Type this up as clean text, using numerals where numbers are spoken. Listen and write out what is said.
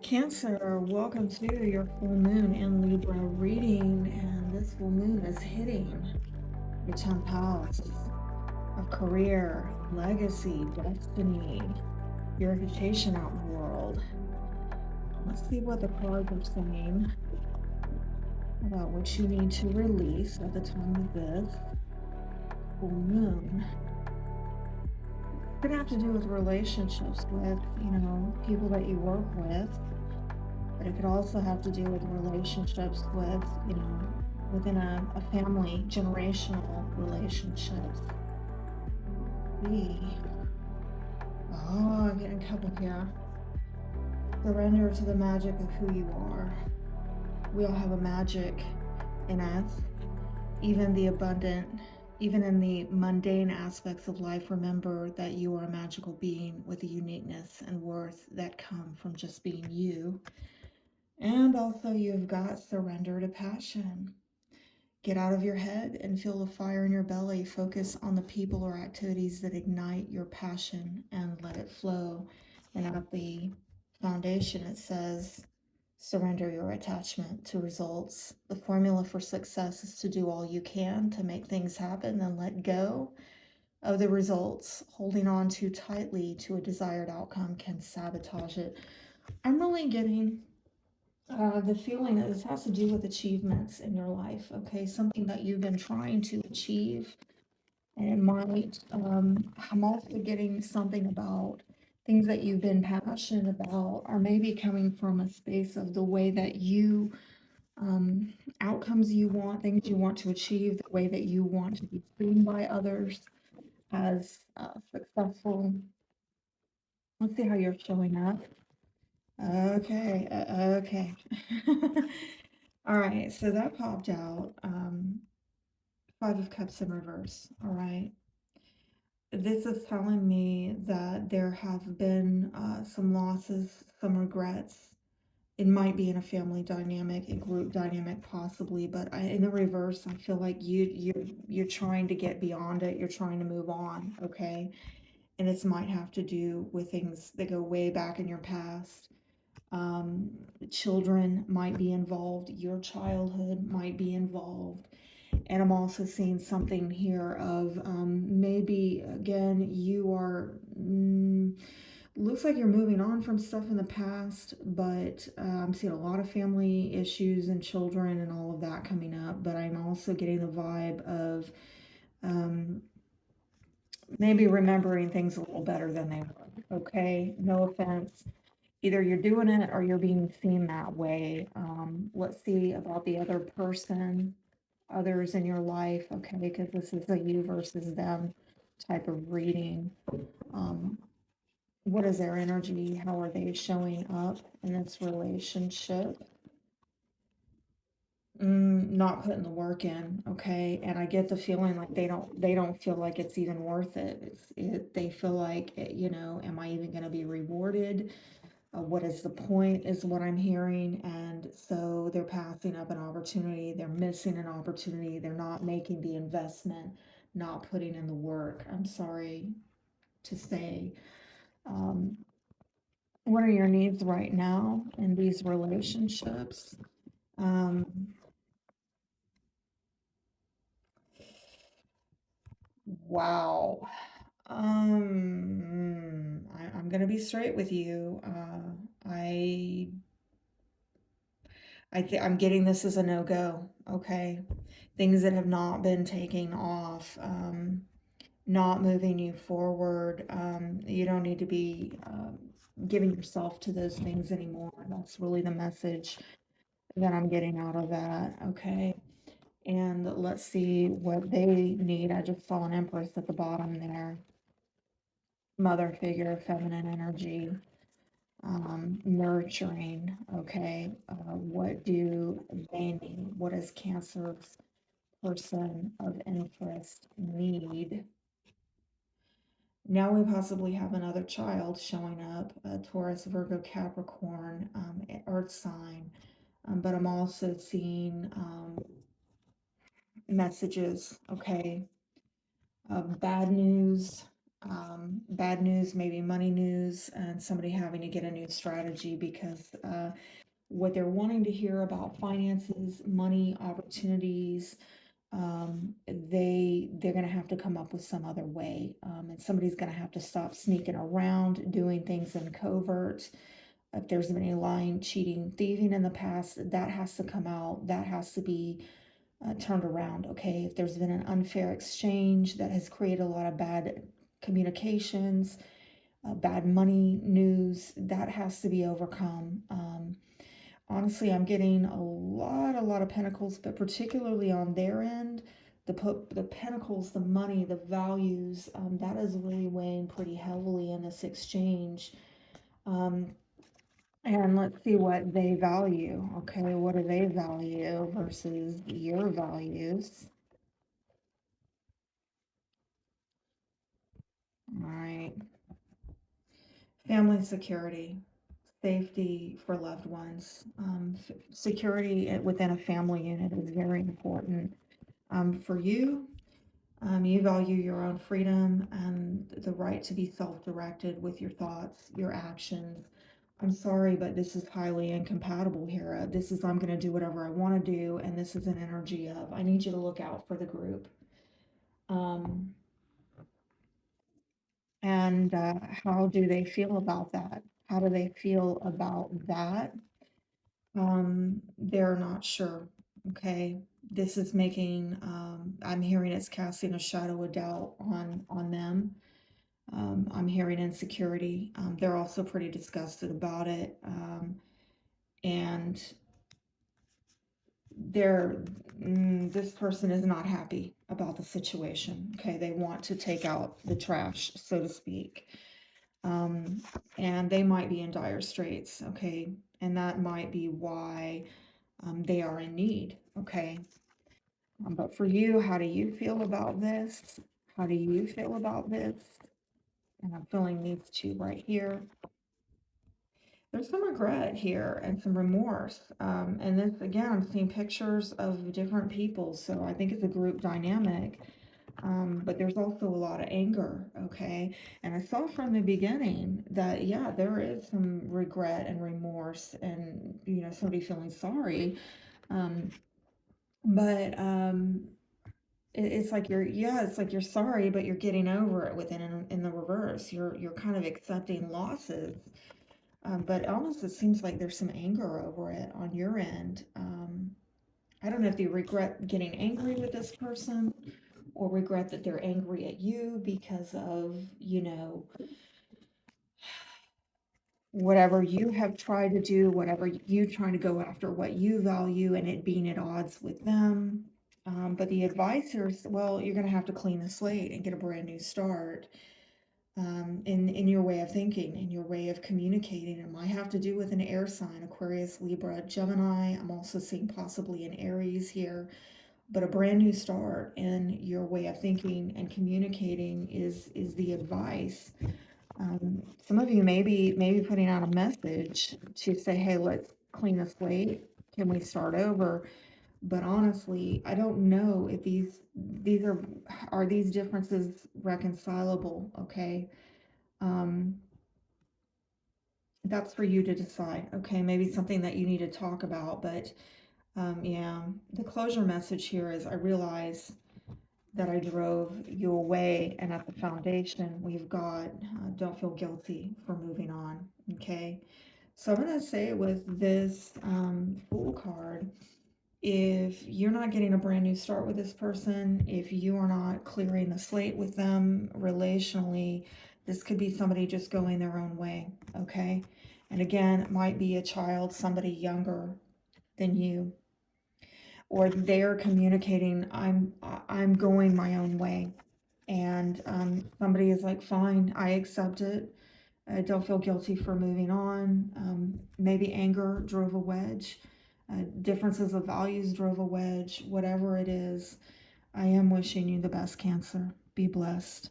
Cancer, welcome to your full moon in Libra reading, and this full moon is hitting your 10th house of career, legacy, destiny, purification out in the world. Let's see what the cards are saying about what you need to release at the time of this full moon. It's gonna have to do with relationships with, people that you work with. But it could also have to do with relationships with, within a family, generational relationships. Oh, I'm getting a couple here. Surrender to the magic of who you are. We all have a magic in us. Even in the mundane aspects of life, remember that you are a magical being with a uniqueness and worth that come from just being you. And also, you've got surrender to passion. Get out of your head and feel the fire in your belly. Focus on the people or activities that ignite your passion and let it flow. And at the foundation, it says, surrender your attachment to results. The formula for success is to do all you can to make things happen and let go of the results. Holding on too tightly to a desired outcome can sabotage it. I'm really getting the feeling that this has to do with achievements in your life, okay? Something that you've been trying to achieve. And it might, I'm also getting something about things that you've been passionate about, or maybe coming from a space of the way that you, outcomes you want, things you want to achieve, the way that you want to be seen by others as successful. Let's see how you're showing up. Okay. All right, so that popped out. Five of Cups in reverse. All right. This is telling me that there have been some losses, some regrets. It might be in a family dynamic, a group dynamic, possibly, but in the reverse, I feel like you're trying to get beyond it. You're trying to move on. Okay, and this might have to do with things that go way back in your past. Children might be involved, your childhood might be involved. And I'm also seeing something here of maybe, again, you are, looks like you're moving on from stuff in the past, but I'm seeing a lot of family issues and children and all of that coming up. But I'm also getting the vibe of maybe remembering things a little better than they were. Okay, no offense. Either you're doing it or you're being seen that way. Let's see about the other person, others in your life, okay, because this is a you versus them type of reading. What is their energy? How are they showing up in this relationship? Not putting the work in, okay, and I get the feeling like they don't feel like it's even worth it. They feel like, am I even going to be rewarded? What is the point is what I'm hearing. And so they're passing up an opportunity. They're missing an opportunity. They're not making the investment, not putting in the work. I'm sorry to say. What are your needs right now in these relationships? Wow. I'm gonna be straight with you. I'm getting this as a no-go, okay? Things that have not been taking off, not moving you forward. You don't need to be giving yourself to those things anymore. That's really the message that I'm getting out of that, okay? And let's see what they need. I just saw an Empress at the bottom there. Mother figure, feminine energy. Nurturing, okay? What do they need? What does Cancer's person of interest need? Now we possibly have another child showing up, a Taurus, Virgo, Capricorn, Earth sign. But I'm also seeing messages, okay? Bad news, bad news, maybe money news, and somebody having to get a new strategy because what they're wanting to hear about finances, money, opportunities, they're going to have to come up with some other way, and somebody's going to have to stop sneaking around, doing things in covert. If there's been any lying, cheating, thieving in the past, that has to come out. That has to be turned around. Okay, if there's been an unfair exchange that has created a lot of bad communications, bad money news, that has to be overcome. Honestly, I'm getting a lot of pentacles, but particularly on their end, the pentacles, the money, the values, that is really weighing pretty heavily in this exchange. And let's see what they value. Okay, what do they value versus your values? All right. Family security, safety for loved ones. Security within a family unit is very important. For you, you value your own freedom and the right to be self-directed with your thoughts, your actions. I'm sorry, but this is highly incompatible here. This is, I'm going to do whatever I want to do, and this is an energy of, I need you to look out for the group. Um, and how do they feel about that? How do they feel about that? They're not sure. Okay. This is making, I'm hearing it's casting a shadow of doubt on them. I'm hearing insecurity. They're also pretty disgusted about it. And this person is not happy about the situation. Okay. They want to take out the trash, so to speak. And they might be in dire straits. Okay. And that might be why they are in need. Okay. But for you, how do you feel about this? How do you feel about this? And I'm feeling these two right here. There's some regret here and some remorse. And this, again, I'm seeing pictures of different people. So I think it's a group dynamic. But there's also a lot of anger, okay? And I saw from the beginning that, yeah, there is some regret and remorse and, somebody feeling sorry. But it's like it's like you're sorry, but you're getting over it in the reverse. You're kind of accepting losses. But almost it seems like there's some anger over it on your end. I don't know if you regret getting angry with this person or regret that they're angry at you because of, whatever you have tried to do, whatever you trying to go after, what you value, and it being at odds with them. But the advice here is, well, you're going to have to clean the slate and get a brand new start. In your way of thinking, in your way of communicating. It might have to do with an air sign, Aquarius, Libra, Gemini. I'm also seeing possibly an Aries here, but a brand new start in your way of thinking and communicating is the advice. Some of you may be putting out a message to say, hey, let's clean the slate. Can we start over? But honestly, I don't know if these are these differences reconcilable, okay? That's for you to decide, okay? Maybe something that you need to talk about, but yeah, the closure message here is I realize that I drove you away, and at the foundation, we've got don't feel guilty for moving on, okay? So I'm going to say with this Fool card, if you're not getting a brand new start with this person, if you are not clearing the slate with them relationally, this could be somebody just going their own way, okay? And again, it might be a child, somebody younger than you, or they're communicating, I'm going my own way. And somebody is like, fine, I accept it. I don't feel guilty for moving on. Maybe anger drove a wedge. Differences of values drove a wedge. Whatever it is, I am wishing you the best, Cancer. Be blessed.